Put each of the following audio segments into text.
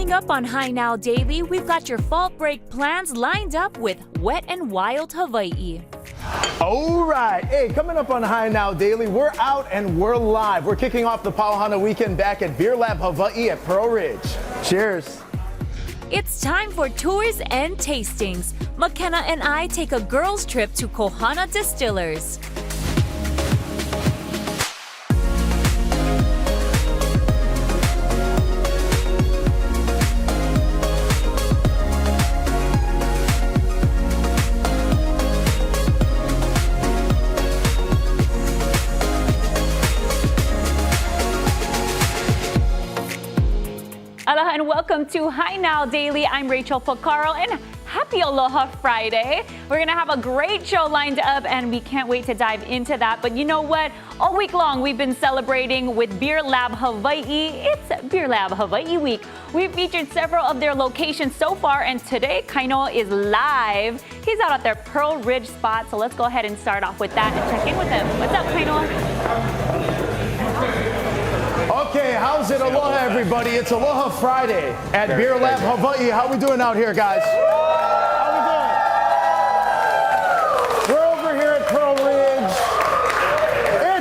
Coming up on Hi Now Daily, we've got your fall break plans lined up with Wet and Wild Hawaii. All right. Hey, coming up on Hi Now Daily, we're out and we're live. We're kicking off the Kohana weekend back at Beer Lab Hawaii at Pearl Ridge. Cheers. It's time for tours and tastings. McKenna and I take a girls' trip to Kohana Distillers. Aloha and welcome to Hi Now Daily. I'm Rachel Pocaro and happy Aloha Friday. We're going to have a great show lined up and we can't wait to dive into that. But you know what? All week long we've been celebrating with Beer Lab Hawaii. It's Beer Lab Hawaii week. We've featured several of their locations so far and today Kaino is live. He's out at their Pearl Ridge spot. So let's go ahead and start off with that and check in with him. What's up, Kaino? Okay, how's it? Aloha, everybody. It's Aloha Friday at Beer Lab Hawaii. How we doing out here, guys? How we doing? We're over here at Pearl Ridge.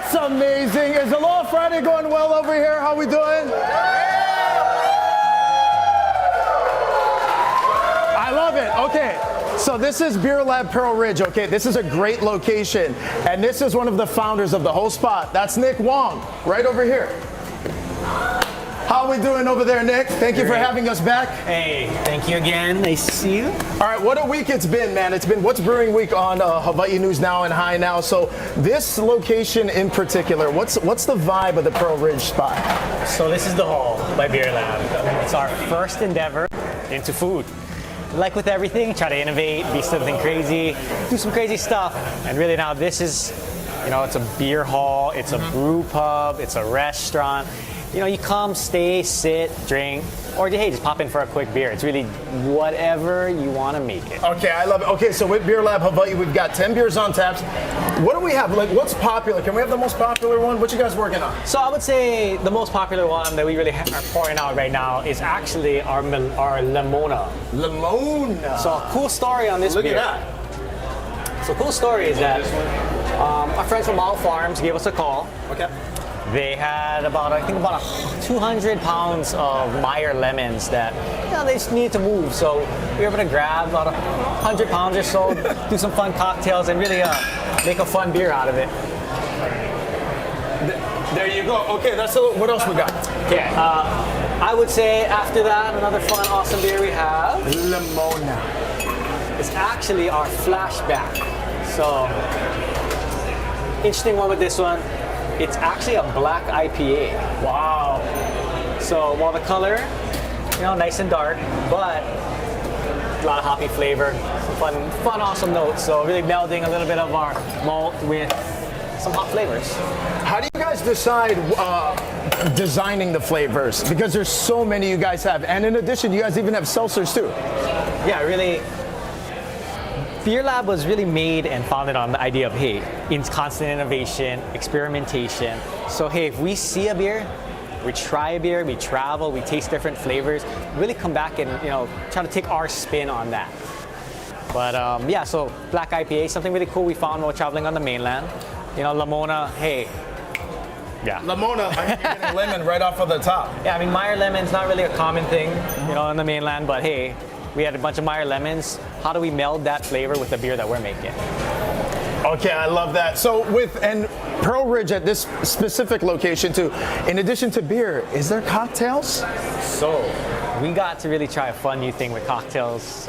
It's amazing. Is Aloha Friday going well over here? How we doing? I love it. Okay. So this is Beer Lab Pearl Ridge, okay? This is a great location. And this is one of the founders of the whole spot. That's Nick Wong, right over here. How we doing over there, Nick? Thank you for having us back. Hey, thank you again. Nice to see you. All right, what a week it's been, man. It's been What's Brewing Week on Hawaii News Now and Hi Now. So this location in particular, what's the vibe of the Pearl Ridge spot? So this is the hall by Beer Lab. It's our first endeavor into food. Like with everything, try to innovate, be something crazy, do some crazy stuff. And really now this is, it's a beer hall, it's a brew pub, it's a restaurant. You come, stay, sit, drink, or hey, just pop in for a quick beer. It's really whatever you want to make it. Okay, I love it. Okay, so with Beer Lab Hawaii, we've got 10 beers on taps. What do we have? Like, what's popular? Can we have the most popular one? What you guys working on? So I would say the most popular one that we really are pouring out right now is actually our Limona. Limona. So a cool story on this beer. Look at that. So cool story is that our friends from Mall Farms gave us a call. Okay. They had about 200 pounds of Meyer lemons that they just needed to move. So we were able to grab about 100 pounds or so, do some fun cocktails, and really make a fun beer out of it. There you go. Okay, what else we got? Okay, I would say after that, another fun, awesome beer we have. Limona. It's actually our flashback. So, interesting one with this one. It's actually a black IPA. Wow. So while the color, nice and dark, but a lot of hoppy flavor, some fun, awesome notes. So really melding a little bit of our malt with some hot flavors. How do you guys decide designing the flavors? Because there's so many you guys have. And in addition, you guys even have seltzers too. Yeah, really. Beer Lab was really made and founded on the idea of, in constant innovation, experimentation. So, if we see a beer, we try a beer, we travel, we taste different flavors, really come back and, try to take our spin on that. But, so Black IPA, something really cool we found while traveling on the mainland. Limona, yeah. Limona, I'm getting lemon right off of the top. Yeah, Meyer lemon's not really a common thing, on the mainland, but we had a bunch of Meyer lemons. How do we meld that flavor with the beer that we're making? Okay, I love that. So and Pearl Ridge at this specific location too, in addition to beer, is there cocktails? So we got to really try a fun new thing with cocktails.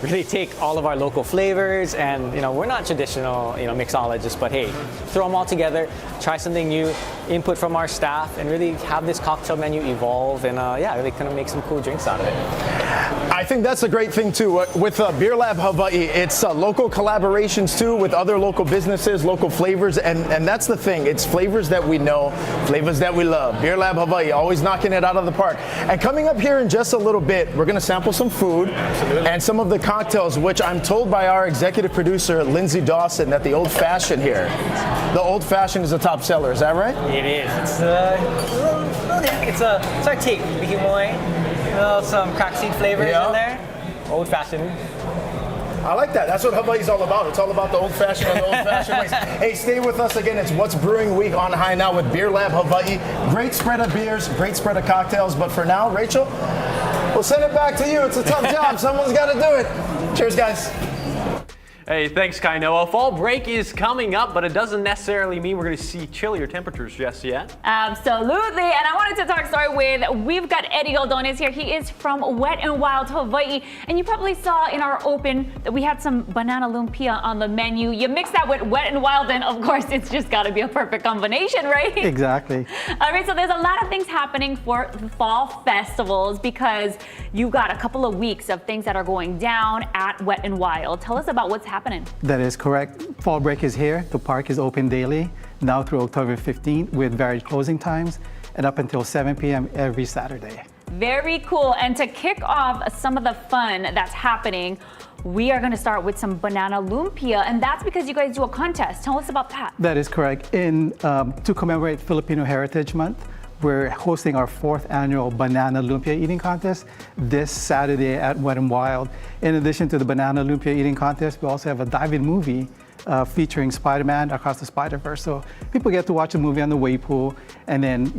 Really take all of our local flavors and, we're not traditional, mixologists, but throw them all together, try something new, input from our staff, and really have this cocktail menu evolve and, really kind of make some cool drinks out of it. I think that's a great thing too. With Beer Lab Hawaii, it's local collaborations too with other local businesses, local flavors, and that's the thing. It's flavors that we know, flavors that we love. Beer Lab Hawaii, always knocking it out of the park. And coming up here in just a little bit, we're going to sample some food and some of the cocktails, which I'm told by our executive producer, Lindsay Dawson, that the Old Fashioned here, the Old Fashioned is a top seller. Is that right? It is. It's our take. Bihimoy. Some crack seed flavors Yeah. in there. Old fashioned. I like that. That's what Hawaii's all about. It's all about the old-fashioned and the old-fashioned ways. Hey, stay with us again. It's What's Brewing Week on High Now with Beer Lab Hawaii. Great spread of beers, great spread of cocktails. But for now, Rachel, we'll send it back to you. It's a tough job. Someone's got to do it. Cheers, guys. Hey, thanks, Kai Noah. Fall break is coming up, but it doesn't necessarily mean we're going to see chillier temperatures just yet. Absolutely, and I wanted to talk we've got Eddie Goldones here. He is from Wet and Wild Hawaii, and you probably saw in our open that we had some banana lumpia on the menu. You mix that with Wet and Wild, and of course, it's just got to be a perfect combination, right? Exactly. All right, so there's a lot of things happening for the fall festivals because you've got a couple of weeks of things that are going down at Wet and Wild. Tell us about what's happening. That is correct. Fall break is here. The park is open daily, now through October 15th with varied closing times and up until 7 p.m. every Saturday. Very cool. And to kick off some of the fun that's happening, we are going to start with some banana lumpia, and that's because you guys do a contest. Tell us about that. That is correct. To commemorate Filipino Heritage Month, we're hosting our 4th annual Banana Lumpia Eating Contest this Saturday at Wet n Wild. In addition to the Banana Lumpia Eating Contest, we also have a dive-in movie featuring Spider-Man Across the Spider-Verse. So people get to watch the movie on the wave pool and then,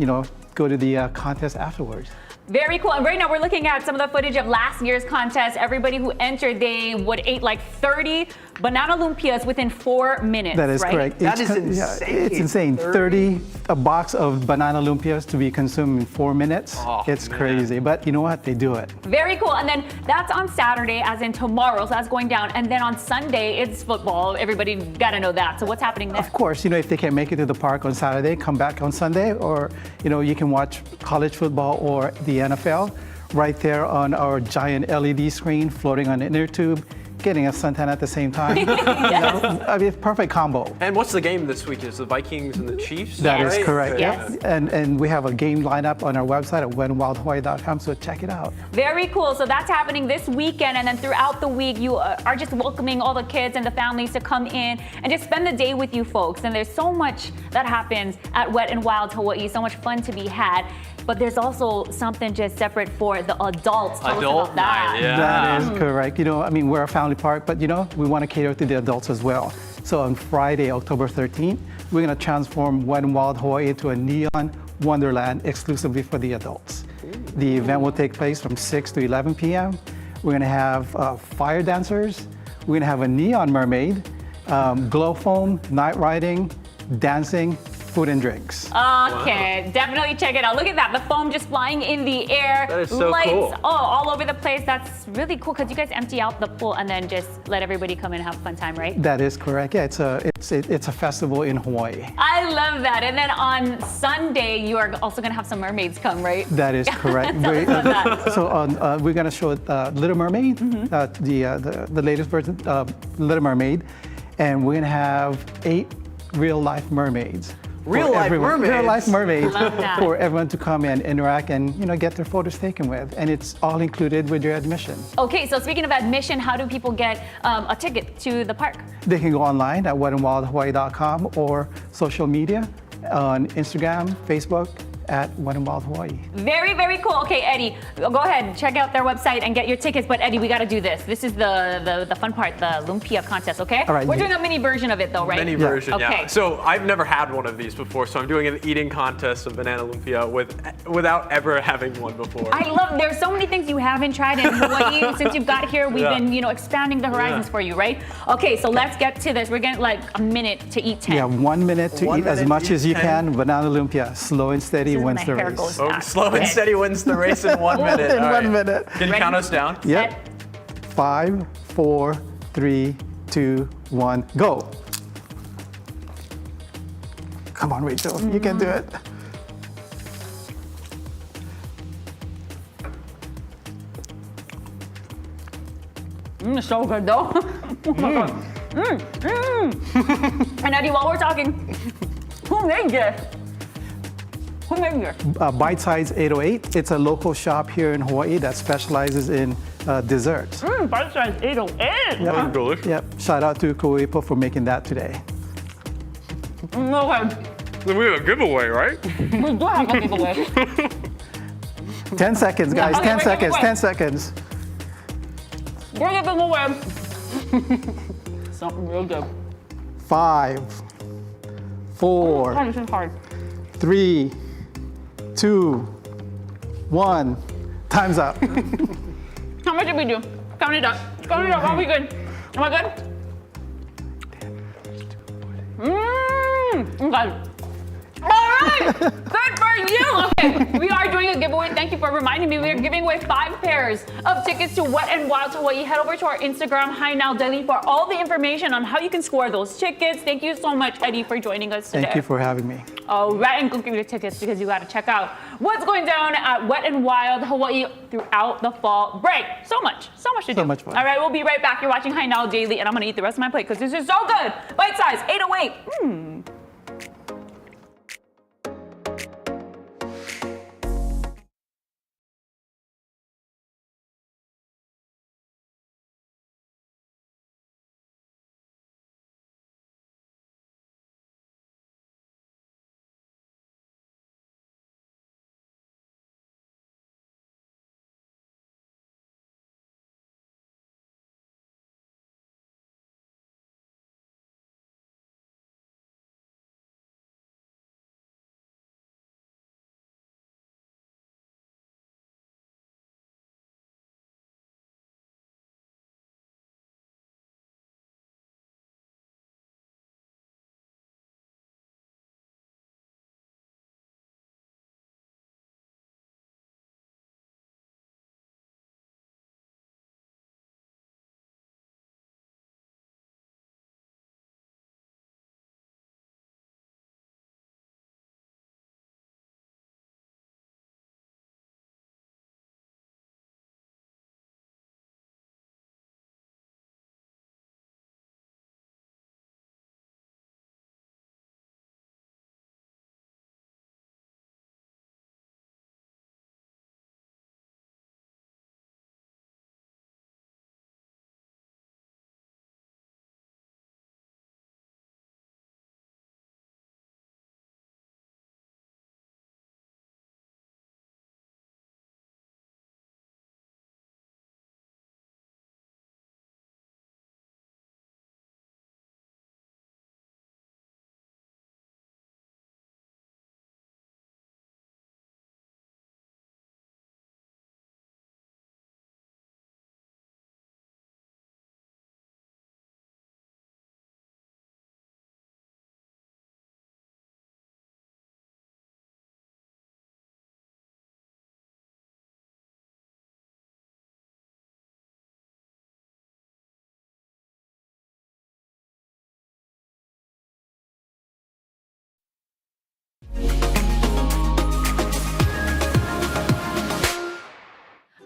go to the contest afterwards. Very cool. And right now we're looking at some of the footage of last year's contest. Everybody who entered, they ate like 30 banana lumpias within 4 minutes. That is right? correct. That is insane. Yeah, it's insane. 30, a box of banana lumpias to be consumed in 4 minutes. Oh, it's man. crazy, but you know what? They do it. Very cool. And then that's on Saturday, as in tomorrow. So that's going down. And then on Sunday, it's football. Everybody got to know that. So what's happening there? Of course, if they can't make it to the park on Saturday, come back on Sunday, or you can watch college football or the NFL right there on our giant LED screen floating on the inner tube, getting a suntan at the same time. It's perfect combo. And what's the game this week? Is the Vikings and the Chiefs? That Yes. is correct. Yes. Yep. And we have a game lineup on our website at wetandwildhawaii.com, so check it out. Very cool. So that's happening this weekend, and then throughout the week, you are just welcoming all the kids and the families to come in and just spend the day with you folks. And there's so much that happens at Wet and Wild Hawaii, so much fun to be had. But there's also something just separate for the adults. Tell us Adult about that. night, yeah. That is correct. We're a family park, but we want to cater to the adults as well. So on Friday, October 13th, we're going to transform Wet n Wild Hawaii into a neon wonderland exclusively for the adults. The event will take place from 6 to 11 p.m. We're going to have fire dancers. We're going to have a neon mermaid, glow foam, night riding, dancing, food and drinks. Okay, definitely check it out. Look at that, the foam just flying in the air. That is so Lights, cool. all over the place. That's really cool because you guys empty out the pool and then just let everybody come in and have a fun time, right? That is correct. Yeah, it's a festival in Hawaii. I love that. And then on Sunday, you are also going to have some mermaids come, right? That is correct. Tell us about that. So we're going to show Little Mermaid, the latest version, Little Mermaid, and we're going to have 8 real-life mermaids. Real life mermaids? Real life mermaids Love that. for everyone to come and interact and get their photos taken with, and it's all included with your admission. Okay, so speaking of admission, how do people get a ticket to the park? They can go online at wetandwildhawaii.com or social media on Instagram, Facebook, at Wet n Wild Hawaii. Very, very cool. Okay, Eddie, go ahead, check out their website and get your tickets. But Eddie, we got to do this. This is the fun part, the lumpia contest, okay? All right, We're yeah. doing a mini version of it though, right? Mini version, yeah. Okay. So I've never had one of these before, so I'm doing an eating contest of banana lumpia without ever having one before. I love, there's so many things you haven't tried in Hawaii since you've got here. We've been, expanding the horizons for you, right? Okay, so let's get to this. We're getting like a minute to eat 10. Yeah, 1 minute to 1 eat as minute much to as eat you 10. can. Banana lumpia, slow and steady This is wins my the hair race. goes Oh, back. slow and steady wins the race in 1 minute. In All right. 1 minute. Can you Ready? count us down? Yep. 5, 4, 3, 2, 1, go. Come on, Rachel, you can do it. So good though. Oh my God. And Eddie, while we're talking, who made this? Who made this? Bite Size 808, it's a local shop here in Hawaii that specializes in desserts. Bite size 808. Yep. Delicious. Yep. Shout out to Kauipo for making that today. Okay, We have a giveaway, right? we do have a giveaway. 10 seconds, guys. Okay, 10 wait, seconds. wait. 10 seconds. Bring it away. Something real good. 5, 4, Oh, this is hard. 3, 2, 1. Time's up. How much did we do? Count it up. Count it up. Are we good? Am I good? Okay. All right. Good for you. Okay. We are doing a giveaway. Thank you for reminding me. We are giving away 5 pairs of tickets to Wet and Wild Hawaii. Head over to our Instagram, Hi Now Daily, for all the information on how you can score those tickets. Thank you so much, Eddie, for joining us today. Thank you for having me. All right, and go give you the tickets because you got to check out what's going down at Wet and Wild Hawaii throughout the fall break. So much to do. So much fun. All right, we'll be right back. You're watching Hi Now Daily, and I'm going to eat the rest of my plate because this is so good. Bite size, 808.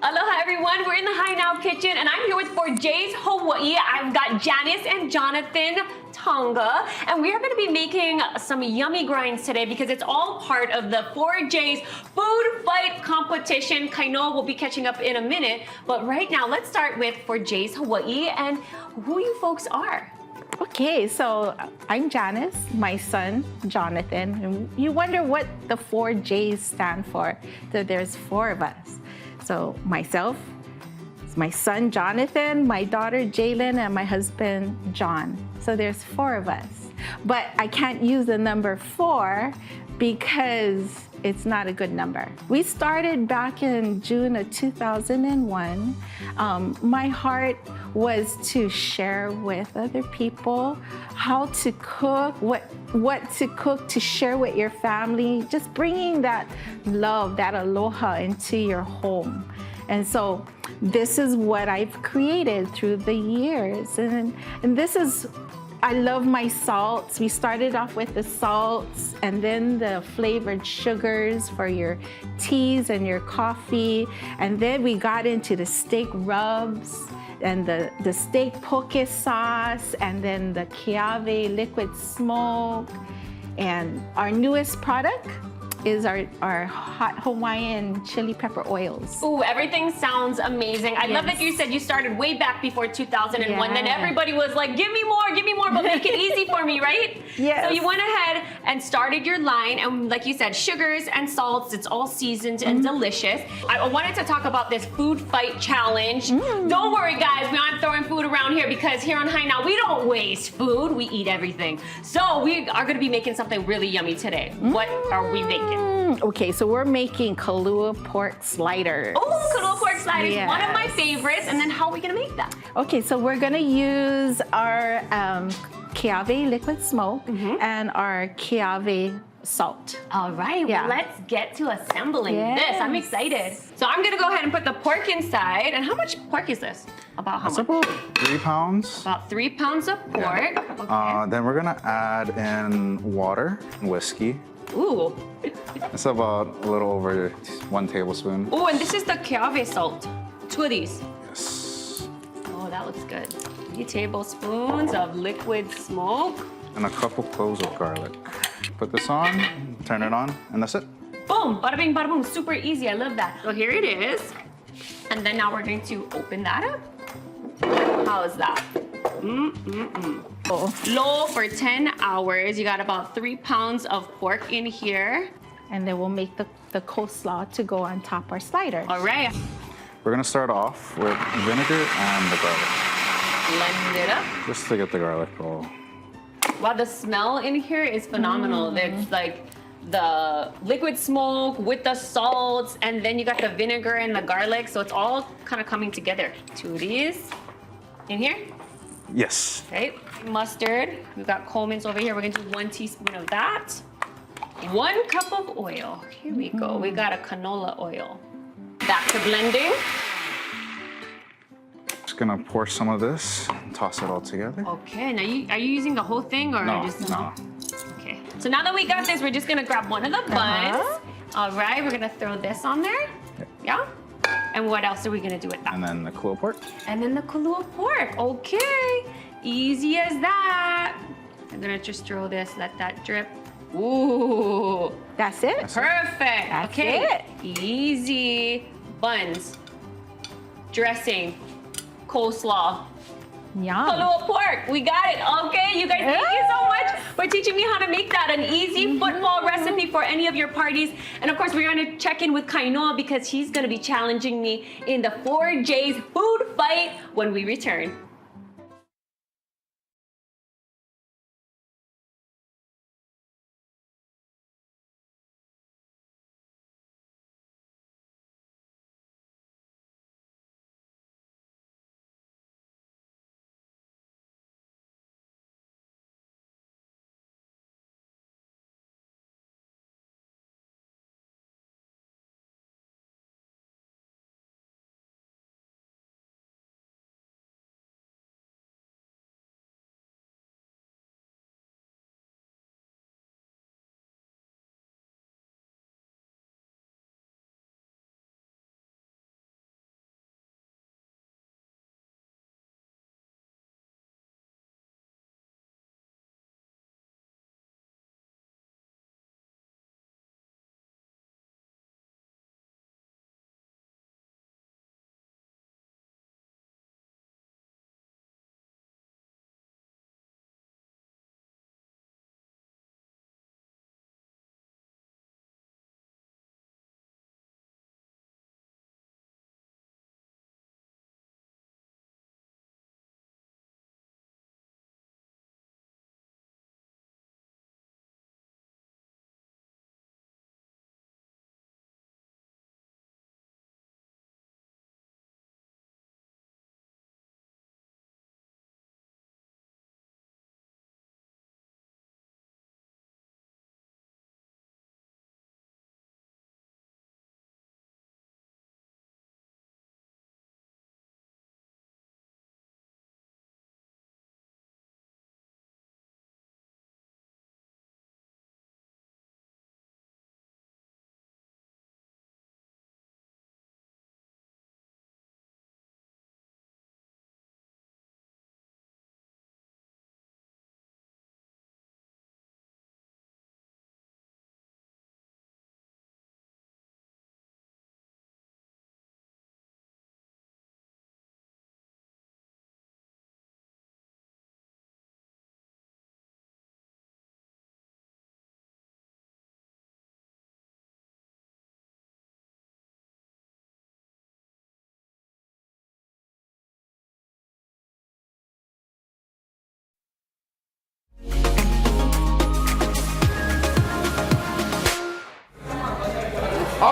Aloha everyone, we're in the Hi Now kitchen and I'm here with 4J's Hawaii. I've got Janice and Jonathan Tonga and we are going to be making some yummy grinds today because it's all part of the 4J's food fight competition. Kainoa will be catching up in a minute, but right now let's start with 4J's Hawaii and who you folks are. Okay, so I'm Janice, my son Jonathan, and you wonder what the 4J's stand for. So there's 4 of us. So myself, my son Jonathan, my daughter Jalen, and my husband John. So there's 4 of us. But I can't use the number 4 because it's not a good number. We started back in June of 2001. My heart was to share with other people how to cook, what to cook to share with your family, just bringing that love, that aloha into your home. And so this is what I've created through the years. And this is, I love my salts. We started off with the salts and then the flavored sugars for your teas and your coffee. And then we got into the steak rubs and the steak poke sauce and then the Kiave liquid smoke. And our newest product, is our hot Hawaiian chili pepper oils. Ooh, everything sounds amazing. I love Yes. that you said you started way back before 2001. Then Yeah. everybody was like, give me more, but make it easy for me, right? Yes. So you went ahead and started your line, and like you said, sugars and salts, it's all seasoned and delicious. I wanted to talk about this food fight challenge. Don't worry, guys, we aren't throwing food around here because here on High Now, we don't waste food, we eat everything. So we are gonna be making something really yummy today. What are we making? Okay, so we're making Kalua pork sliders. Oh, Kalua pork sliders, Yes. one of my favorites. And then how are we gonna make that? Okay, so we're gonna use our Keawe liquid smoke and our Keawe salt. All right, Yeah. well, let's get to assembling this. I'm Yes. excited. So I'm gonna go ahead and put the pork inside. And how much pork is this? About how It's much? about 3 pounds. About 3 pounds of pork. Okay. Then we're gonna add in water and whiskey. Ooh. It's about a little over 1 tablespoon. Ooh, and this is the Keawe salt. 2 of these. Yes. Oh, that looks good. 3 tablespoons of liquid smoke. And a couple cloves of garlic. Put this on, turn it on, and that's it. Boom, bada bing, bada boom. Super easy, I love that. So here it is. And then now we're going to open that up. How's that? Low for 10 hours. You got about 3 pounds of pork in here. And then we'll make the coleslaw to go on top our slider. All right, We're gonna start off with vinegar and the garlic, blend it up. just to get the garlic all. Wow, the smell in here is phenomenal. It's like the liquid smoke with the salts, and then you got the vinegar and the garlic, so it's all kind of coming together. 2 of these in here. Yes. Okay, mustard. We've got Coleman's over here. We're gonna do 1 teaspoon of that. 1 cup of oil. Here we go. We got a canola oil. Back to blending. Just gonna pour some of this, toss it all together. Okay, now are you using the whole thing or No, just no. Okay. So now that we got this, we're just gonna grab one of the buns. All right, we're gonna throw this on there. Yeah. And what else are we gonna do with that? And then the Kalua pork. And then the Kalua pork. Okay, easy as that. I'm gonna just throw this, let that drip. Ooh, That's it. perfect. That's Okay, easy. Buns, dressing, coleslaw, Yum. Kalua pork. We got it. Okay, you guys, thank you so much for teaching me how to make that. An easy football recipe for any of your parties. And of course, we're going to check in with Kainoa because he's going to be challenging me in the 4J's food fight when we return.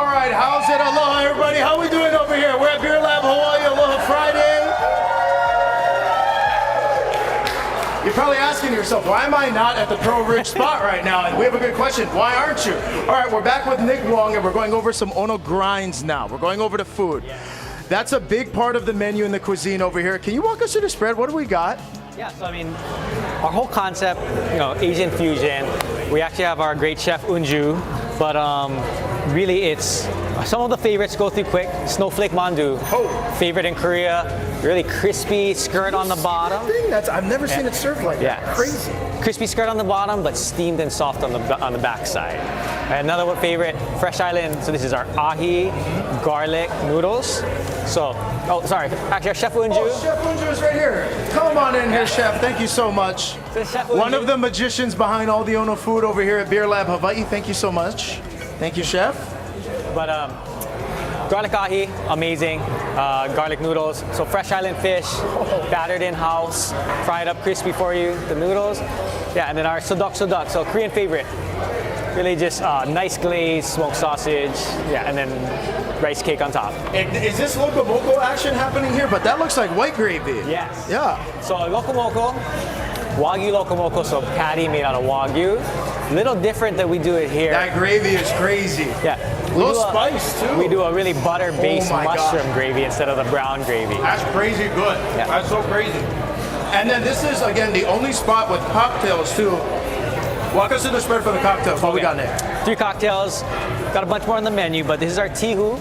All right, how's it? Aloha, everybody. How we doing over here? We're at Beer Lab Hawaii. Aloha Friday. You're probably asking yourself, why am I not at the Pro Rich spot right now? And we have a good question. Why aren't you? All right, we're back with Nick Wong, and we're going over some Ono grinds now. We're going over the food. That's a big part of the menu and the cuisine over here. Can you walk us through the spread? What do we got? Yeah, so I mean, our whole concept, Asian fusion. We actually have our great chef Unju, but really it's some of the favorites go through quick. Snowflake mandu, favorite in Korea. Really crispy skirt on the bottom. I've never seen it served like that. Crazy. Crispy skirt on the bottom, but steamed and soft on the backside. And another one favorite, Fresh Island. So this is our ahi garlic noodles. So, actually our Chef Unju. Oh, Chef Unju is right here. Come on in here, Chef. Thank you so much. So Chef One Unju- of the magicians behind all the Ono food over here at Beer Lab Hawaii. Thank you so much. Thank you, Chef. But garlic ahi, amazing. Garlic noodles. So Fresh Island fish, battered in-house, fried up crispy for you. The noodles. Yeah, and then our sodok, so Korean favorite. Really just nice glaze, smoked sausage, yeah, and then rice cake on top. Is this loco moco action happening here? But that looks like white gravy. Yes. Yeah. So locomoco, Wagyu locomoco, so patty made out of Wagyu. Little different that we do it here. That gravy is crazy. Yeah. A little spice too. We do a really butter-based Oh my mushroom gosh. gravy instead of the brown gravy. That's crazy good. Yeah. That's so crazy. And then this is, again, the only spot with cocktails too. Walk us through the spread for the cocktails. What we got in there? 3 cocktails. Got a bunch more on the menu, but this is our tihu.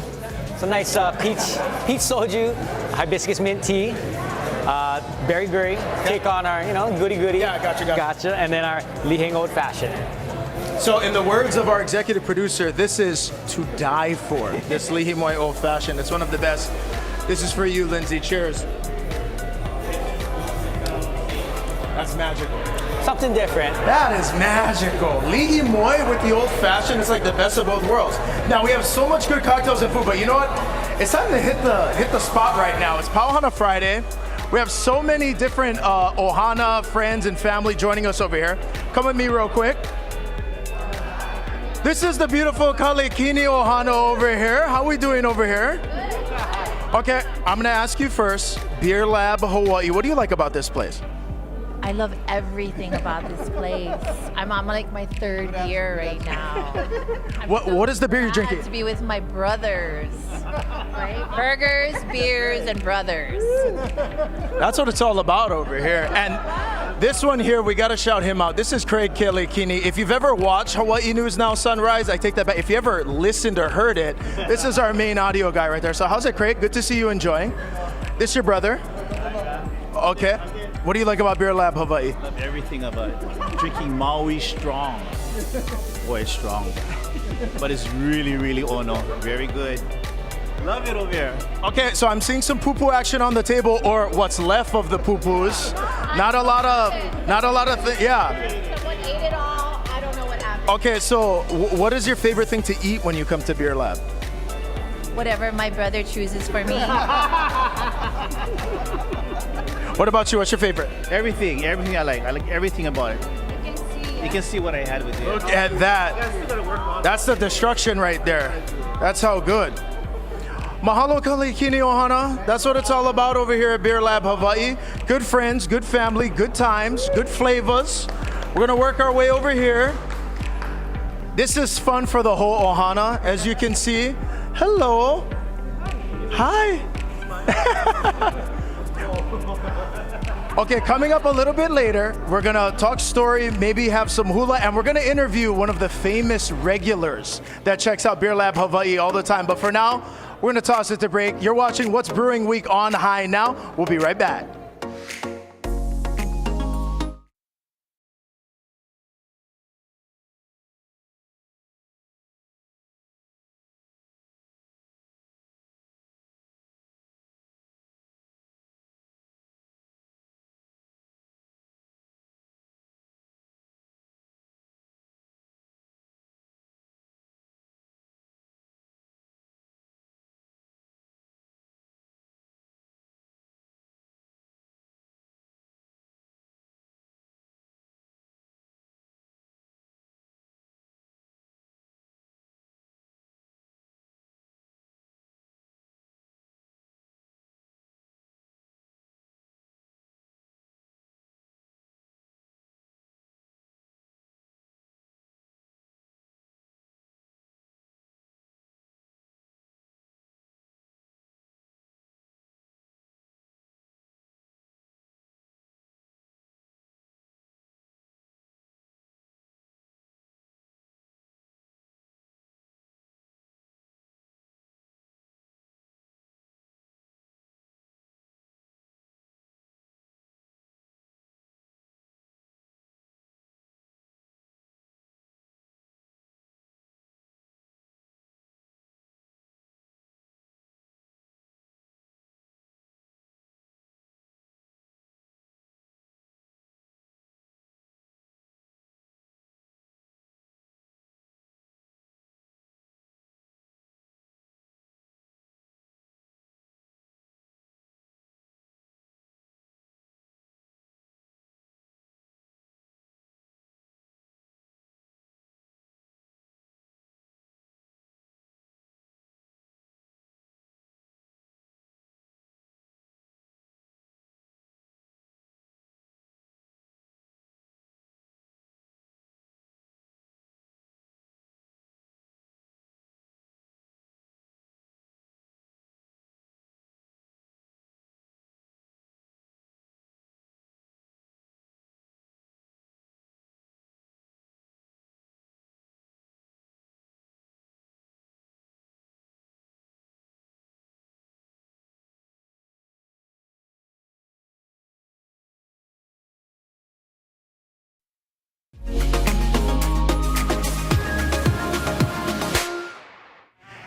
It's a nice peach soju, hibiscus mint tea, berry guri. Take on our, goody. Yeah, gotcha. And then our Liheng old fashioned. So in the words of our executive producer, this is to die for. This Lihimoy Old Fashioned. It's one of the best. This is for you, Lindsay. Cheers. That's magical. Something different. That is magical. Lihimoy with the Old Fashioned. It's like the best of both worlds. Now we have so much good cocktails and food, but you know what? It's time to hit the spot right now. It's Kohana Friday. We have so many different Ohana friends and family joining us over here. Come with me real quick. This is the beautiful Kalekini Ohana over here. How we doing over here? Okay, I'm gonna ask you first. Beer Lab Hawaii. What do you like about this place? I love everything about this place. I'm on like my 3rd year right now. What is the beer you're Glad drinking? to be with my brothers, right? Burgers, beers, and brothers. That's what it's all about over here. And this one here, we gotta shout him out. This is Craig Kelekini. If you've ever watched Hawaii News Now Sunrise, I take that back. If you ever listened or heard it, this is our main audio guy right there. So how's it, Craig? Good to see you enjoying. This your brother? Okay. What do you like about Beer Lab Hawaii? Love everything about it. Drinking Maui strong. Boy, it's strong. But it's really, really Ono. Very good. Love it over here. Okay, so I'm seeing some poo-poo action on the table, or what's left of the poo-poos. Not a lot of yeah. Someone ate it all. I don't know what happened. Okay, so what is your favorite thing to eat when you come to Beer Lab? Whatever my brother chooses for me. What about you? What's your favorite? Everything I like. I like everything about it. You can see what I had with you. Look at that. That's the destruction right there. That's how good. Mahalo Kalekini Ohana. That's what it's all about over here at Beer Lab Hawaii. Good friends, good family, good times, good flavors. We're gonna work our way over here. This is fun for the whole Ohana, as you can see. Hello. Hi. Okay, coming up a little bit later, we're gonna talk story, maybe have some hula, and we're gonna interview one of the famous regulars that checks out Beer Lab Hawaii all the time. But for now, we're gonna toss it to break. You're watching What's Brewing Week on High Now. We'll be right back.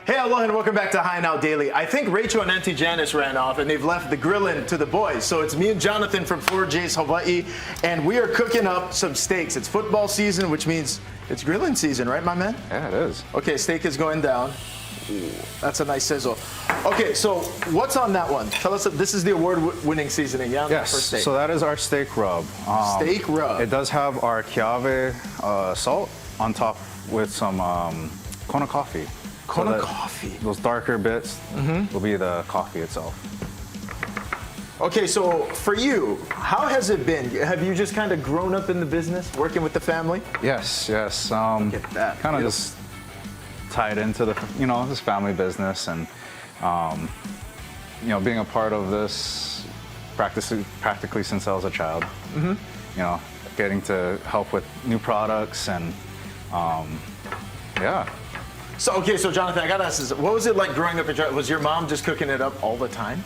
Hey, aloha and welcome back to High Now Daily. I think Rachel and Auntie Janice ran off and they've left the grilling to the boys. So it's me and Jonathan from 4J's Hawaii, and we are cooking up some steaks. It's football season, which means it's grilling season, right, my man? Yeah, it is. Okay, steak is going down. Ooh, that's a nice sizzle. Okay, so what's on that one? Tell us, this is the award-winning seasoning, yeah? Yes, For steak. so that is our steak rub. Steak rub. It does have our kiave salt on top with some Kona coffee. Kona coffee. Those darker bits will be the coffee itself. Okay, so for you, how has it been? Have you just kind of grown up in the business, working with the family? Yes. Look at that. Kind of just tied into the, this family business, and being a part of this practically since I was a child. Getting to help with new products and yeah. So Jonathan, I gotta ask this: what was it like growing up in China? Was your mom just cooking it up all the time?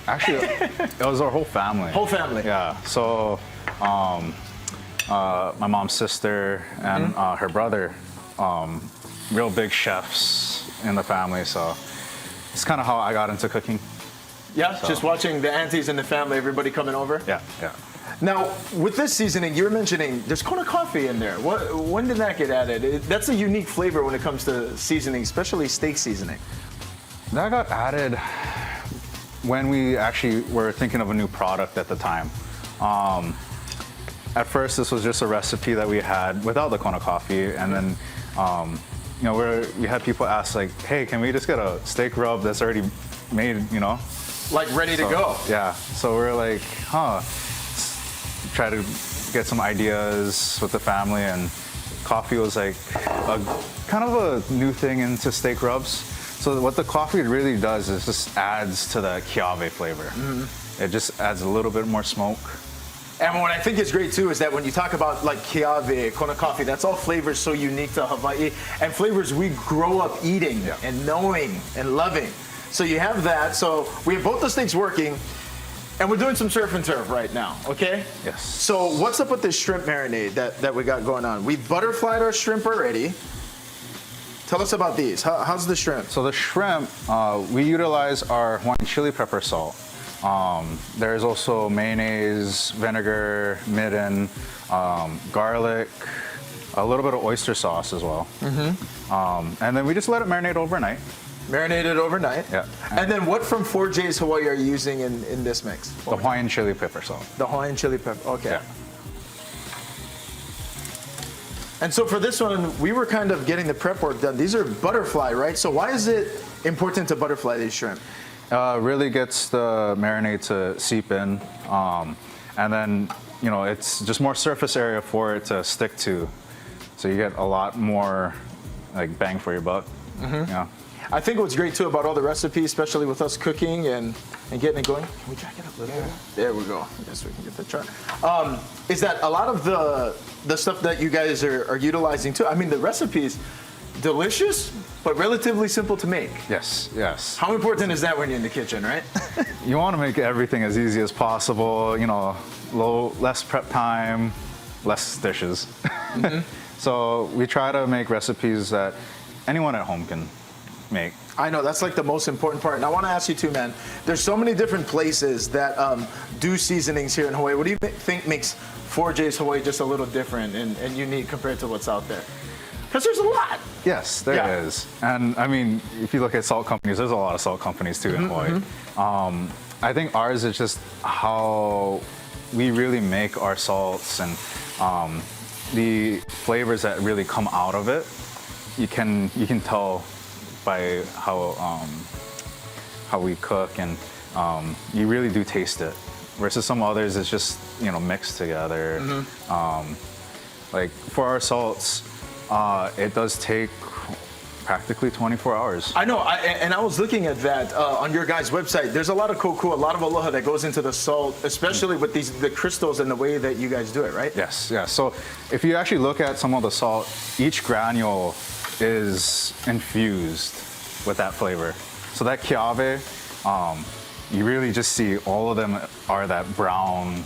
Actually, it was our whole family. Whole family. Yeah. So, my mom's sister and her brother, real big chefs in the family. So, it's kind of how I got into cooking. Yeah. So. Just watching the aunties in the family, everybody coming over. Yeah. Now, with this seasoning, you were mentioning there's Kona coffee in there. When did that get added? That's a unique flavor when it comes to seasoning, especially steak seasoning. That got added when we actually were thinking of a new product at the time. At first, this was just a recipe that we had without the Kona coffee, and then we had people ask like, "Hey, can we just get a steak rub that's already made?" Like ready to go. Yeah. So we're like, try to get some ideas with the family, and coffee was like kind of a new thing into steak rubs. So what the coffee really does is just adds to the kiave flavor. It just adds a little bit more smoke. And what I think is great too is that when you talk about like kiave, Kona coffee, that's all flavors so unique to Hawaii and flavors we grow up eating and knowing and loving. So you have that. So we have both the steaks working. And we're doing some surf and turf right now, okay? Yes. So what's up with this shrimp marinade that we got going on? We butterflied our shrimp already. Tell us about these. How's the shrimp? So the shrimp, we utilize our Hawaiian chili pepper salt. There's also mayonnaise, vinegar, midden, garlic, a little bit of oyster sauce as well. And then we just let it marinate overnight. Marinated overnight. Yeah. And then what from 4J's Hawaii are you using in this mix? The Hawaiian chili pepper salt. The Hawaiian chili pepper, okay. Yeah. And so for this one, we were kind of getting the prep work done. These are butterfly, right? So why is it important to butterfly these shrimp? Really gets the marinade to seep in. And then, it's just more surface area for it to stick to. So you get a lot more like bang for your buck. Yeah. I think what's great too about all the recipes, especially with us cooking and getting it going. Can we jack it up a little bit? There we go. I guess we can get the chart. Is that a lot of the stuff that you guys are utilizing too? I mean, the recipes, delicious, but relatively simple to make. Yes. How important is that when you're in the kitchen, right? You want to make everything as easy as possible. Less prep time, less dishes. So we try to make recipes that anyone at home can make. I know, that's like the most important part. And I want to ask you too, man, there's so many different places that do seasonings here in Hawaii. What do you think makes 4J's Hawaii just a little different and unique compared to what's out there? Because there's a lot. Yes, there is. And I mean, if you look at salt companies, there's a lot of salt companies too in Hawaii. I think ours is just how we really make our salts, and the flavors that really come out of it, you can tell by how we cook, and you really do taste it. Versus some others, it's just mixed together. Like for our salts, it does take practically 24 hours. I know, and I was looking at that on your guys' website. There's a lot of koku, a lot of aloha that goes into the salt, especially with the crystals and the way that you guys do it, right? Yes. So if you actually look at some of the salt, each granule is infused with that flavor. So that kiave, you really just see all of them are that brown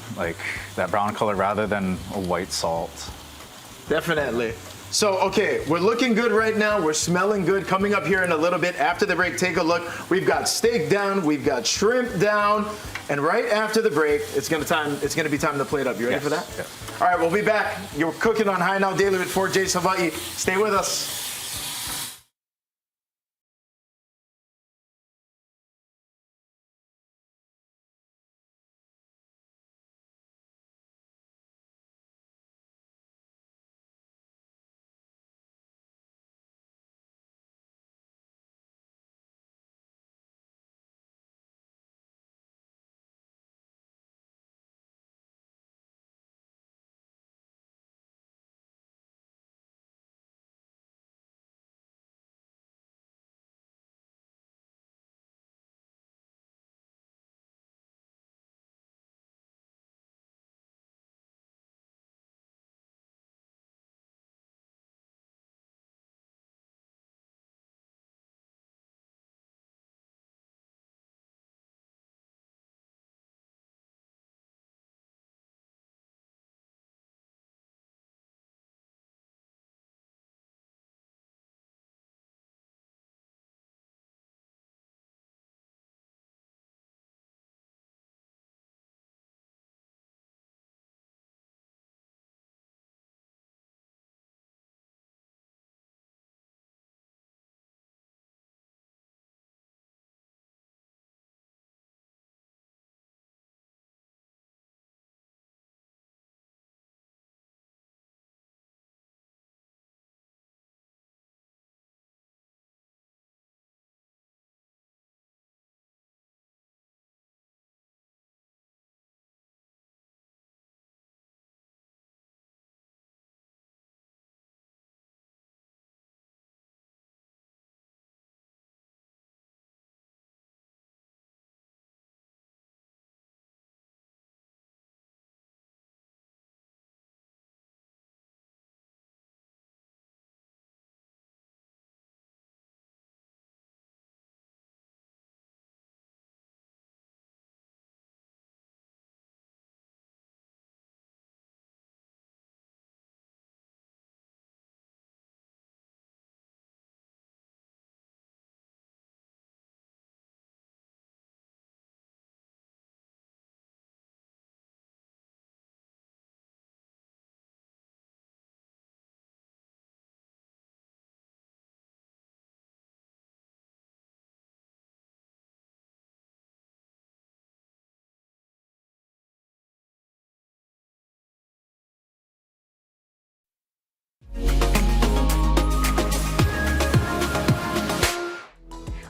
color rather than a white salt. Definitely. So, okay, we're looking good right now. We're smelling good. Coming up here in a little bit after the break, take a look. We've got steak down. We've got shrimp down. And right after the break, it's gonna be time to plate up. You ready for that? Yeah. All right, we'll be back. You're cooking on High Now Daily with 4J's Hawaii. Stay with us.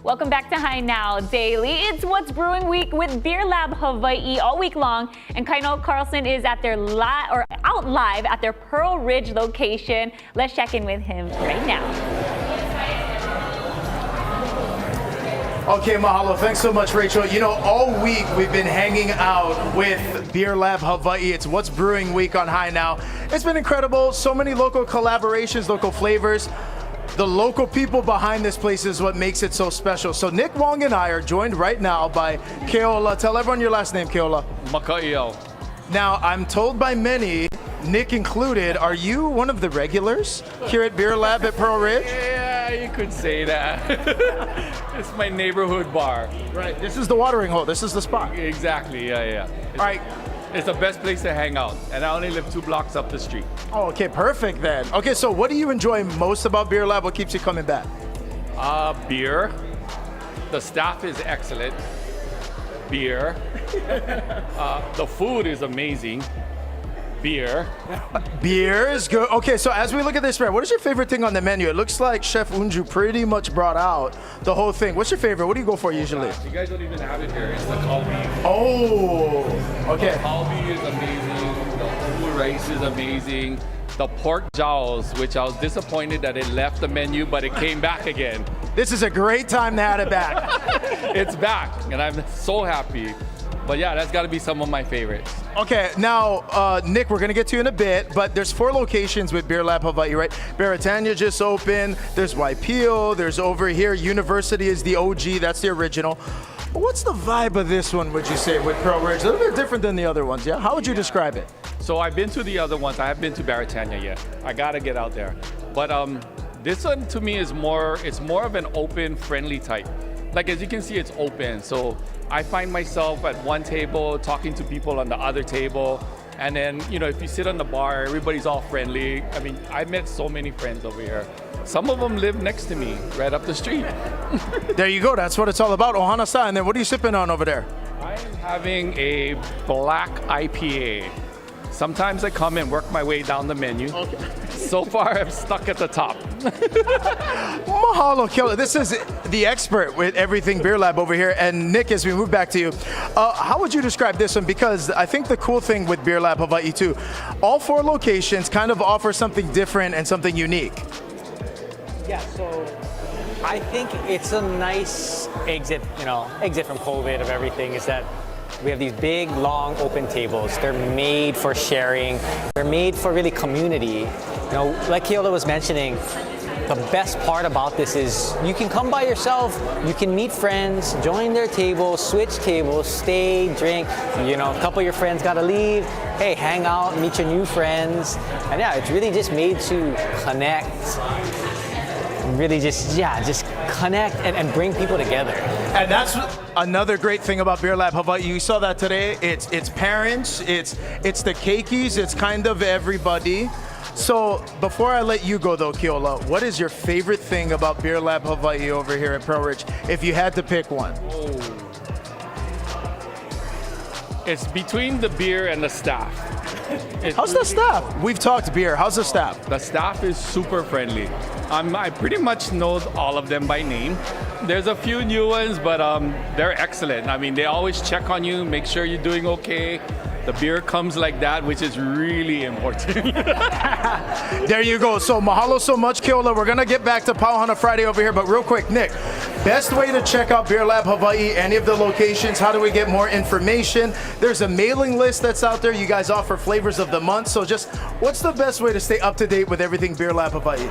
Welcome back to High Now Daily. It's What's Brewing Week with Beer Lab Hawaii all week long, and Kaino Carlson is at their out live at their Pearl Ridge location. Let's check in with him right now. Okay, mahalo. Thanks so much, Rachel. You know, all week we've been hanging out with Beer Lab Hawaii. It's What's Brewing Week on High Now. It's been incredible. So many local collaborations, local flavors. The local people behind this place is what makes it so special. So Nick Wong and I are joined right now by Keola. Tell everyone your last name, Keola. Maka'io. Now, I'm told by many, Nick included, are you one of the regulars here at Beer Lab at Pearl Ridge? Yeah, you could say that. It's my neighborhood bar. Right. This is the watering hole. This is the spot. Exactly, yeah. All right. It's the best place to hang out, and I only live 2 blocks up the street. Oh, okay, perfect then. Okay, so what do you enjoy most about Beer Lab? What keeps you coming back? Beer. The staff is excellent. Beer. The food is amazing. Beer. Beer is good. Okay, so as we look at this spread, what is your favorite thing on the menu? It looks like Chef Unju pretty much brought out the whole thing. What's your favorite? What do you go for usually? You guys don't even have it here. It's the kalbi. Oh, okay. The kalbi is amazing. The full rice is amazing. The pork jowls, which I was disappointed that it left the menu, but it came back again. This is a great time to have it back. It's back, and I'm so happy. But yeah, that's got to be some of my favorites. Okay, now, Nick, we're going to get to you in a bit, but there's 4 locations with Beer Lab Hawaii, right? Baratania just opened, there's Waipio, there's over here, University is the OG, that's the original. What's the vibe of this one, would you say, with Pearl Ridge? A little bit different than the other ones, yeah? How would you describe it? So I've been to the other ones. I haven't been to Baratania yet. I got to get out there. But this one to me is it's more of an open, friendly type. Like as you can see, it's open. So I find myself at one table talking to people on the other table. And then, you know, if you sit on the bar, everybody's all friendly. I mean, I met so many friends over here. Some of them live next to me, right up the street. There you go. That's what it's all about. Ohana-san. And then what are you sipping on over there? I am having a black IPA. Sometimes I come and work my way down the menu. Okay. So far, I'm stuck at the top. Mahalo, Killer. This is the expert with everything Beer Lab over here. And Nick, as we move back to you, how would you describe this one? Because I think the cool thing with Beer Lab Hawaii too, all 4 locations kind of offer something different and something unique. Yeah, so I think it's a nice exit from COVID of everything is that we have these big, long, open tables. They're made for sharing. They're made for really community. You know, like Keola was mentioning, the best part about this is you can come by yourself, you can meet friends, join their table, switch tables, stay, drink. You know, a couple of your friends gotta leave. Hey, hang out, meet your new friends. And yeah, it's really just made to connect. Really just connect and bring people together. And that's another great thing about Beer Lab Hawaii. You saw that today. It's parents, it's the keikis, it's kind of everybody. So before I let you go though, Keola, what is your favorite thing about Beer Lab Hawaii over here at Pearl Ridge, if you had to pick one? It's between the beer and the staff. How's the staff? We've talked beer. How's the staff? The staff is super friendly. I pretty much know all of them by name. There's a few new ones, but they're excellent. I mean, they always check on you, make sure you're doing okay. The beer comes like that, which is really important. There you go. So mahalo so much, Keola. We're going to get back to Pauhana Friday over here, but real quick, Nick, best way to check out Beer Lab Hawaii, any of the locations, how do we get more information? There's a mailing list that's out there. You guys offer flavors of the month. So just what's the best way to stay up to date with everything Beer Lab Hawaii?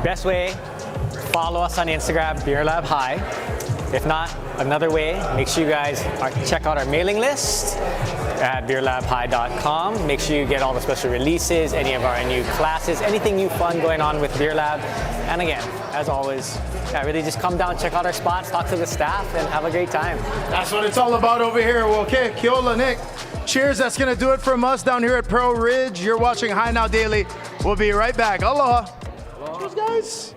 Best way, follow us on Instagram, Beer Lab High. If not, another way, make sure you guys check out our mailing list at beerlabhigh.com. Make sure you get all the special releases, any of our new classes, anything new fun going on with Beer Lab. And again, as always, really just come down, check out our spots, talk to the staff, and have a great time. That's what it's all about over here. Well, okay, Keola, Nick, cheers. That's going to do it from us down here at Pearl Ridge. You're watching High Now Daily. We'll be right back. Aloha. Cheers, guys.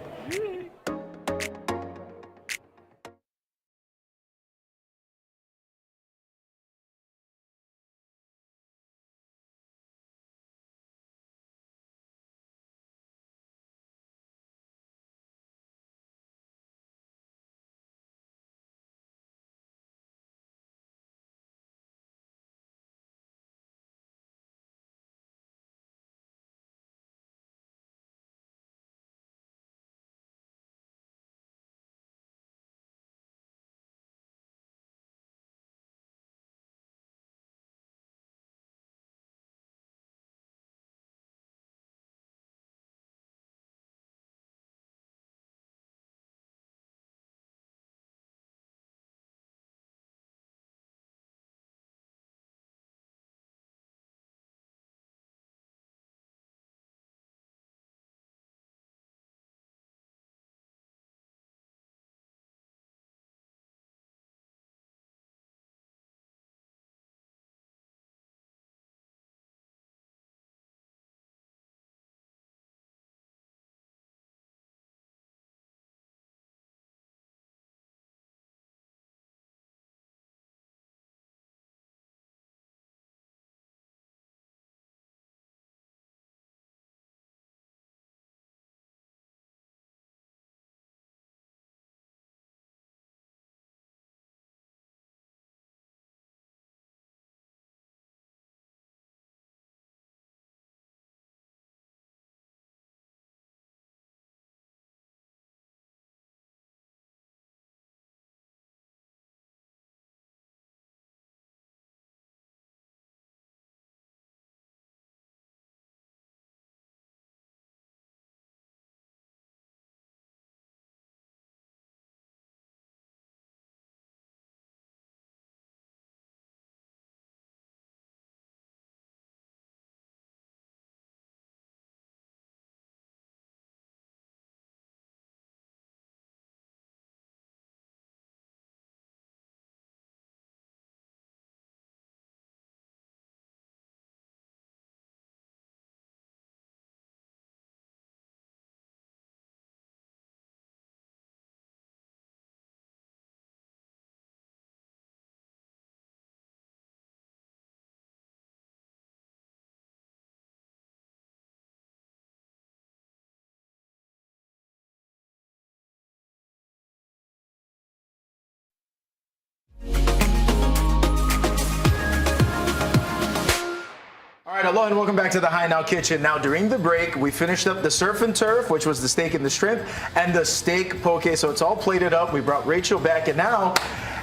aloha and welcome back to the High Now Kitchen. Now, during the break, we finished up the surf and turf, which was the steak and the shrimp, and the steak poke. So it's all plated up. We brought Rachel back, and now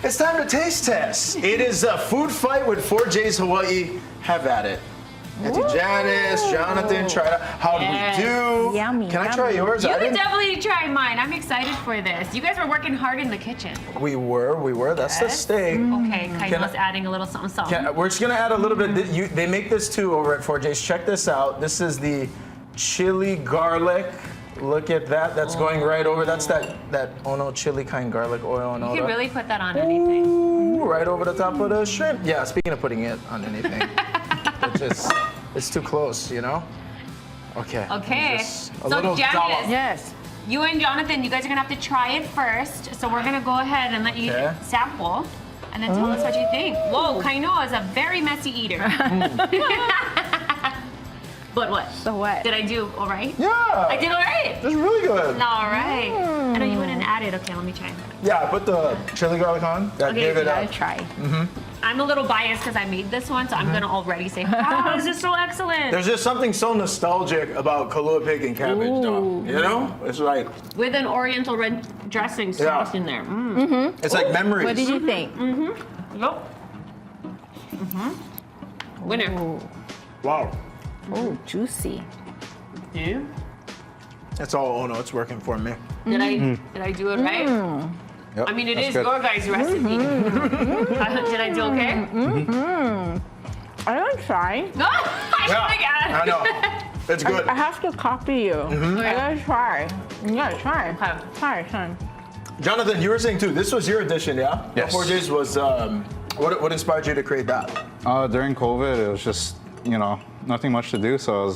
it's time to taste test. It is a food fight with 4J's Hawaii. Have at it. Auntie Janice, Jonathan, try it out. How do we do? Yummy, Can I try yours? You I can didn't- definitely try mine. I'm excited for this. You guys were working hard in the kitchen. We were. That's the steak. Okay, Can Kaino's I- adding a little something, something. We're just gonna add a little bit. They make this too over at 4J's. Check this out. This is the chili garlic. Look at that. That's going right over. That's that Ono chili kind garlic oil. And all You can that. really put that on anything. Ooh, right over the top of the shrimp. Yeah. Speaking of putting it on anything, it's too close. You know. Okay. Okay. Just a So little Janice, dollop. Yes. you and Jonathan, you guys are gonna have to try it first. So we're gonna go ahead and let you Okay. sample, and then tell us what you think. Whoa, Kaino is a very messy eater. But what? So what? Did I do all right? Yeah. I did all right. It's really good. All right. I know you wouldn't add it. Okay, let me try. Yeah. I put the chili garlic on. That Okay, gave it Gotta a. try. I'm a little biased because I made this one, so I'm gonna already say, wow, this is so excellent. There's just something so nostalgic about Kalua pig and cabbage, though. You know? It's like With an oriental red dressing sauce in there. it's like memories. What did you think? Yep. Winner. Wow. Oh, juicy. Yeah. It's all Ono. It's working for me. Did I do it right? Yep, I mean, it that's is good. your guys' recipe. Did I do okay? I don't try. No, I Yeah, I know. It's good. I have to copy you. I gotta try. You gotta try. Okay. Try. Jonathan, you were saying too, this was your edition, yeah? Yes. 4J's was, what inspired you to create that? During COVID, it was just, nothing much to do. So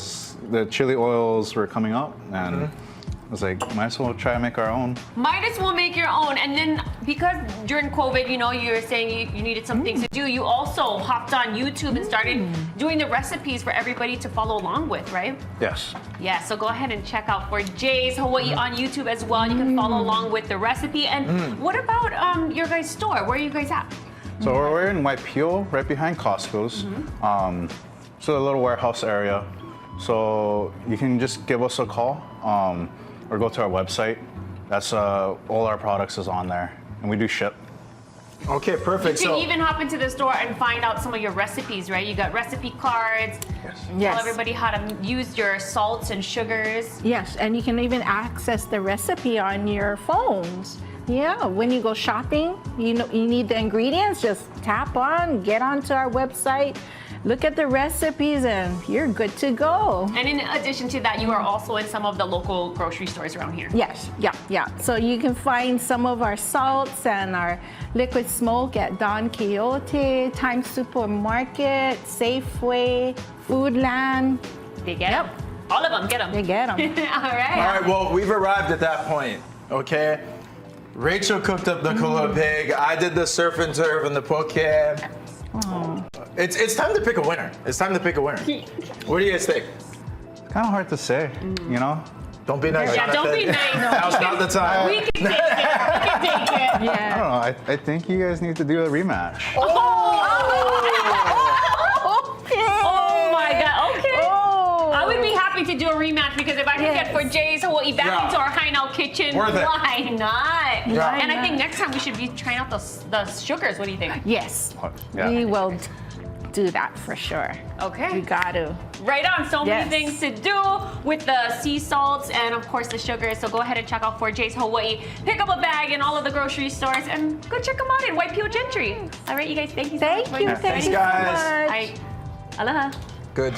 the chili oils were coming up, and I was like, might as well try to make our own. Might as well make your own. And then because during COVID, you were saying you needed some things to do, you also hopped on YouTube and started doing the recipes for everybody to follow along with, right? Yes. Yeah, so go ahead and check out 4J's Hawaii on YouTube as well. You can follow along with the recipe. And what about your guys' store? Where are you guys at? So we're in Waipio, right behind Costco's. So a little warehouse area. So you can just give us a call or go to our website. That's all our products is on there, and we do ship. Okay, perfect. You can So, even hop into the store and find out some of your recipes, right? You got recipe cards. Yes. Tell everybody how to use your salts and sugars. Yes, and you can even access the recipe on your phones. Yeah, when you go shopping, you need the ingredients, just tap on, get onto our website, look at the recipes, and you're good to go. And in addition to that, you are also in some of the local grocery stores around here. Yes, yeah. So you can find some of our salts and our liquid smoke at Don Quixote, Times Supermarket, Safeway, Foodland. They get them. All of them, get them. They get them. All right. all right, well, we've arrived at that point, okay? Rachel cooked up the Kalua pig. I did the surf and turf and the poke. It's time to pick a winner. It's time to pick a winner. What do you guys think? Kind of hard to say, Don't be nice, Yeah, don't be Jonathan. nice. Now's not the time. We can take it. We can take it. I Yeah. don't know. I think you guys need to do a rematch. Oh my God. Okay. Oh. I would be happy to do a rematch because if I can get 4J's Hawaii back Yeah. into our High Now kitchen, Worth it. why not? Yeah. And I think next time we should be trying out the sugars. What do you think? Yes, Yeah. we will do that for sure. Okay. We got to. Right on. So many Yes. things to do with the sea salts and, of course, the sugars. So go ahead and check out 4J's Hawaii. Pick up a bag in all of the grocery stores and go check them out in Waipio Gentry. All right, you guys. Thank you so much. Thank you. for Thank joining you us. guys. so All much. right. Aloha. Good.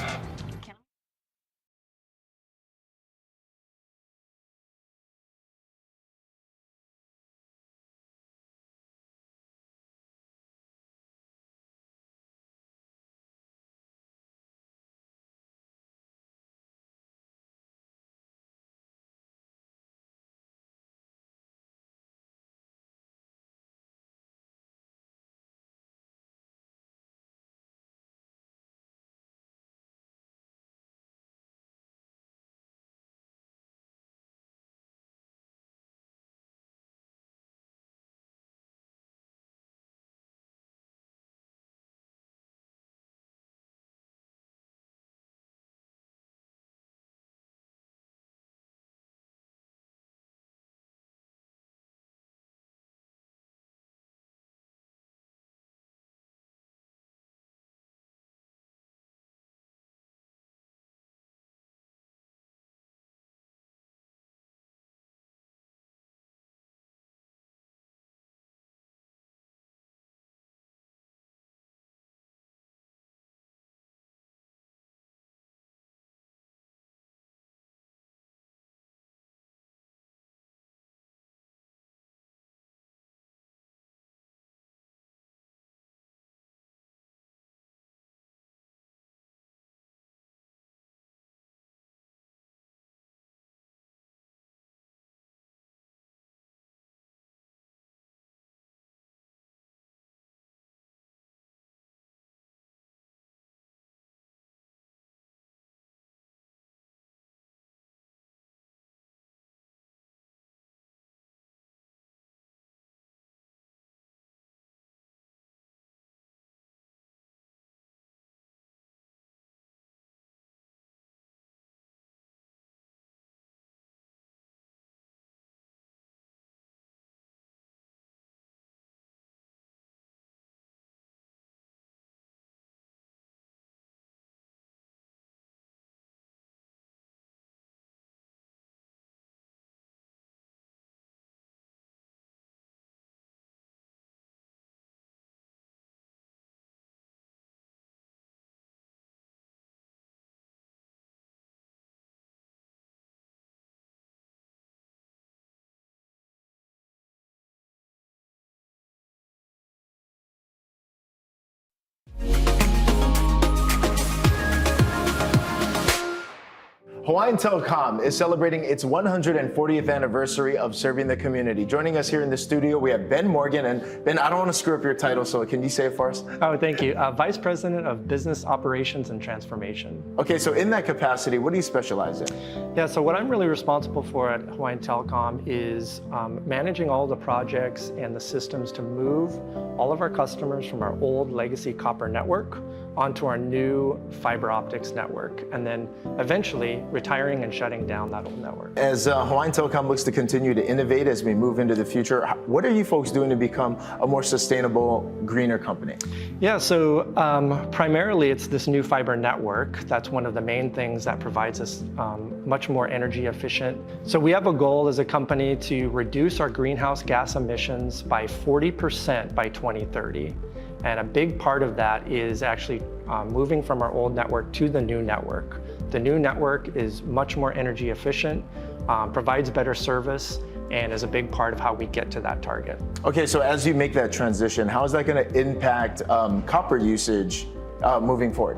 Hawaiian Telcom is celebrating its 140th anniversary of serving the community. Joining us here in the studio, we have Ben Morgan. And Ben, I don't want to screw up your title, so can you say it for us? Oh, thank you. Vice President of Business Operations and Transformation. Okay, so in that capacity, what do you specialize in? Yeah, so what I'm really responsible for at Hawaiian Telcom is managing all the projects and the systems to move all of our customers from our old legacy copper network onto our new fiber optics network, and then eventually retiring and shutting down that old network. As Hawaiian Telcom looks to continue to innovate as we move into the future, what are you folks doing to become a more sustainable, greener company? Yeah, so primarily it's this new fiber network. That's one of the main things that provides us much more energy efficient. So we have a goal as a company to reduce our greenhouse gas emissions by 40% by 2030. And a big part of that is actually moving from our old network to the new network. The new network is much more energy efficient, provides better service, and is a big part of how we get to that target. Okay, so as you make that transition, how is that going to impact copper usage moving forward?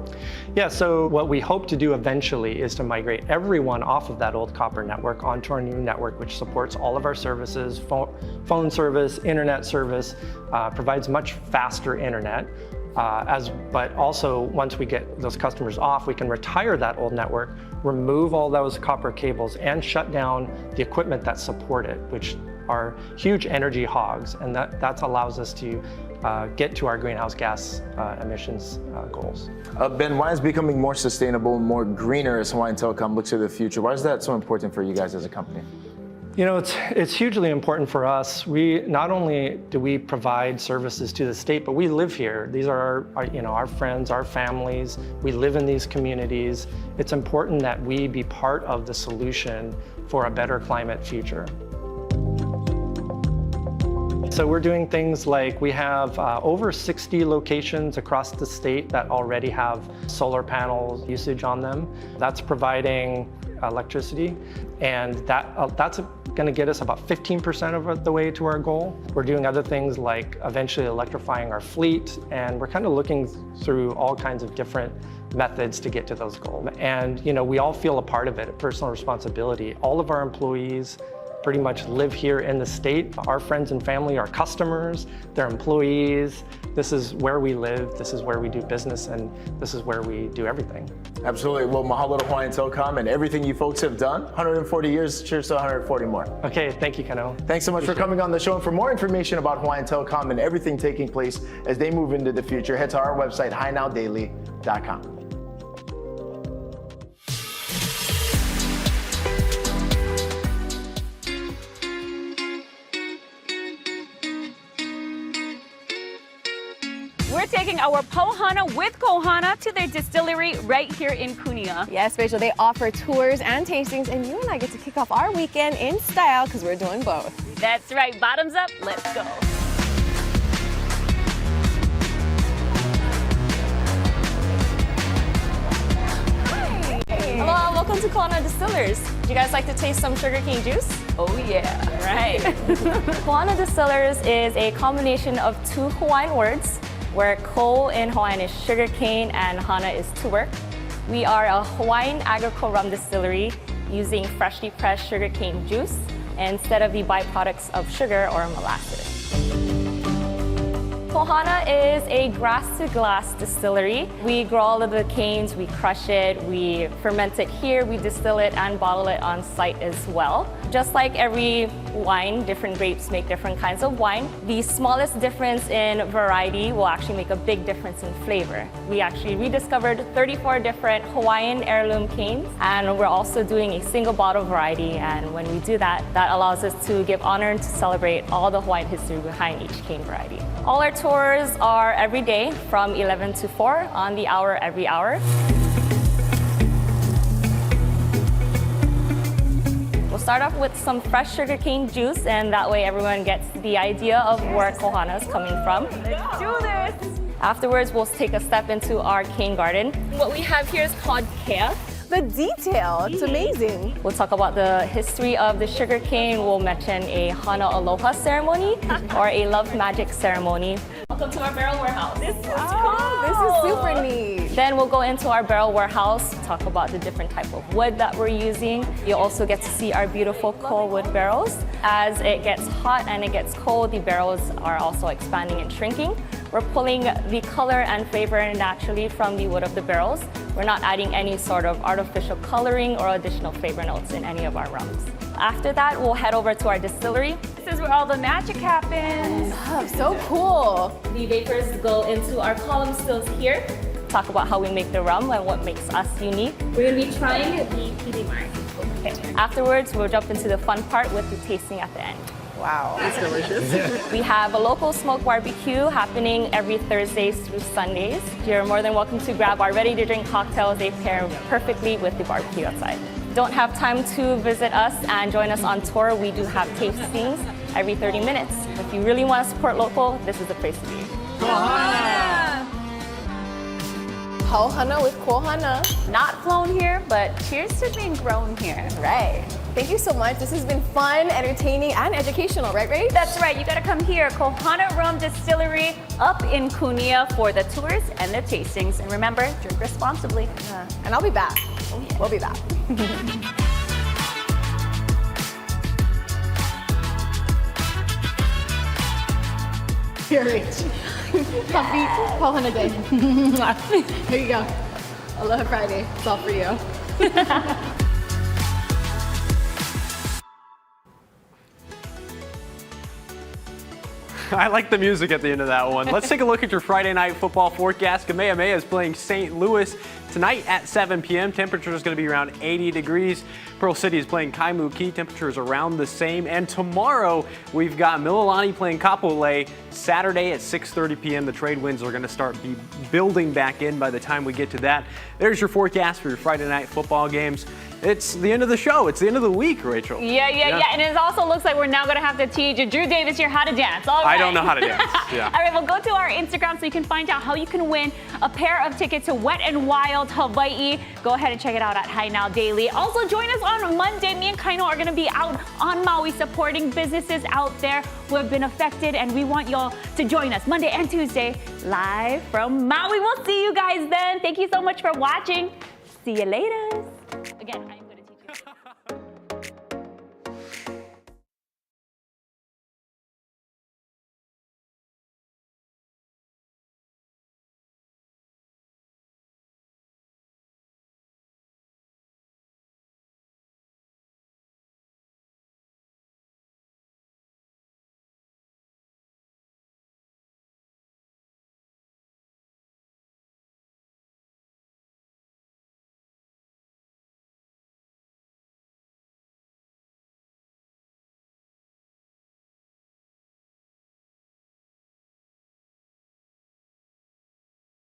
Yeah, so what we hope to do eventually is to migrate everyone off of that old copper network onto our new network, which supports all of our services, phone service, internet service, provides much faster internet. But also, once we get those customers off, we can retire that old network, remove all those copper cables, and shut down the equipment that support it, which are huge energy hogs, and that allows us to get to our greenhouse gas emissions goals. Ben, why is becoming more sustainable, more greener as Hawaiian Telcom looks to the future? Why is that so important for you guys as a company? You know, it's hugely important for us. We not only do we provide services to the state, but we live here. These are our friends, our families. We live in these communities. It's important that we be part of the solution for a better climate future. So we're doing things like we have over 60 locations across the state that already have solar panels usage on them. That's providing electricity, and that's going to get us about 15% of the way to our goal. We're doing other things like eventually electrifying our fleet, and we're kind of looking through all kinds of different methods to get to those goals. And we all feel a part of it, a personal responsibility. All of our employees pretty much live here in the state. Our friends and family are customers, they're employees. This is where we live, this is where we do business, and this is where we do everything. Absolutely. Well, mahalo to Hawaiian Telcom and everything you folks have done. 140 years, cheers to 140 more. Okay, thank you, Kano. Thanks so much for coming on the show. And for more information about Hawaiian Telcom and everything taking place as they move into the future, head to our website, hinowdaily.com. We're taking our Kohana with Kohana to their distillery right here in Kunia. Yes, Rachel, they offer tours and tastings, and you and I get to kick off our weekend in style because we're doing both. That's right. Bottoms up. Let's go. Hi. Hello, welcome to Kohana Distillers. Would you guys like to taste some sugarcane juice? Oh yeah, right. Kohana Distillers is a combination of two Hawaiian words, where ko in Hawaiian is sugarcane and hana is to work. We are a Hawaiian agricole rum distillery using freshly pressed sugarcane juice instead of the byproducts of sugar or molasses. Kohana is a grass-to-glass distillery. We grow all of the canes, we crush it, we ferment it here, we distill it and bottle it on site as well. Just like every wine, different grapes make different kinds of wine. The smallest difference in variety will actually make a big difference in flavor. We actually rediscovered 34 different Hawaiian heirloom canes, and we're also doing a single bottle variety, and when we do that, that allows us to give honor and to celebrate all the Hawaiian history behind each cane variety. All our tours are every day from 11 to 4 on the hour every hour. We'll start off with some fresh sugarcane juice, and that way everyone gets the idea of where Kohana is coming from. Let's do this. Afterwards, we'll take a step into our cane garden. What we have here is called kea. the detail. It's amazing. We'll talk about the history of the sugarcane. We'll mention a Hana Aloha ceremony or a love magic ceremony. Welcome to our barrel warehouse. This is cool. This is super neat. Then we'll go into our barrel warehouse, talk about the different type of wood that we're using. You'll also get to see our beautiful coal wood barrels. As it gets hot and it gets cold, the barrels are also expanding and shrinking. We're pulling the color and flavor naturally from the wood of the barrels. We're not adding any sort of artificial coloring or additional flavor notes in any of our rums. After that, we'll head over to our distillery. This is where all the magic happens. Oh, so cool. The vapors go into our column stills here. Talk about how we make the rum and what makes us unique. We're going to be trying the PB Mark. Okay. Afterwards, we'll jump into the fun part with the tasting at the end. Wow, it's delicious. We have a local smoke barbecue happening every Thursdays through Sundays. You're more than welcome to grab our ready-to-drink cocktails. They pair perfectly with the barbecue outside. Don't have time to visit us and join us on tour, we do have tastings every 30 minutes. If you really want to support local, this is the place to be. Kohana! Kohana with Kohana. Not flown here, but cheers to being grown here. Right. Thank you so much. This has been fun, entertaining, and educational, right, Ray? That's right. You got to come here, Kohana Rum Distillery up in Kunia for the tours and the tastings. And remember, drink responsibly. And I'll be back. We'll be back. Here, Rach. Coffee, Kohana day. Here you go. Aloha Friday. It's all for you. I like the music at the end of that one. Let's take a look at your Friday night football forecast. Kamehameha is playing St. Louis tonight at 7 p.m. Temperature is going to be around 80 degrees. Pearl City is playing Kaimuki. Temperature is around the same. And tomorrow we've got Mililani playing Kapolei Saturday at 6:30 p.m. The trade winds are going to start building back in by the time we get to that. There's your forecast for your Friday night football games. It's the end of the show. It's the end of the week, Rachel. Yeah. And it also looks like we're now going to have to teach Drew Davis here how to dance. All right. I don't know how to dance. Yeah. All right, well, go to our Instagram so you can find out how you can win a pair of tickets to Wet and Wild Hawaii. Go ahead and check it out at High Now Daily. Also, join us on Monday. Me and Kaino are going to be out on Maui supporting businesses out there who have been affected, and we want y'all to join us Monday and Tuesday live from Maui. We'll see you guys then. Thank you so much for watching. See you later. Again,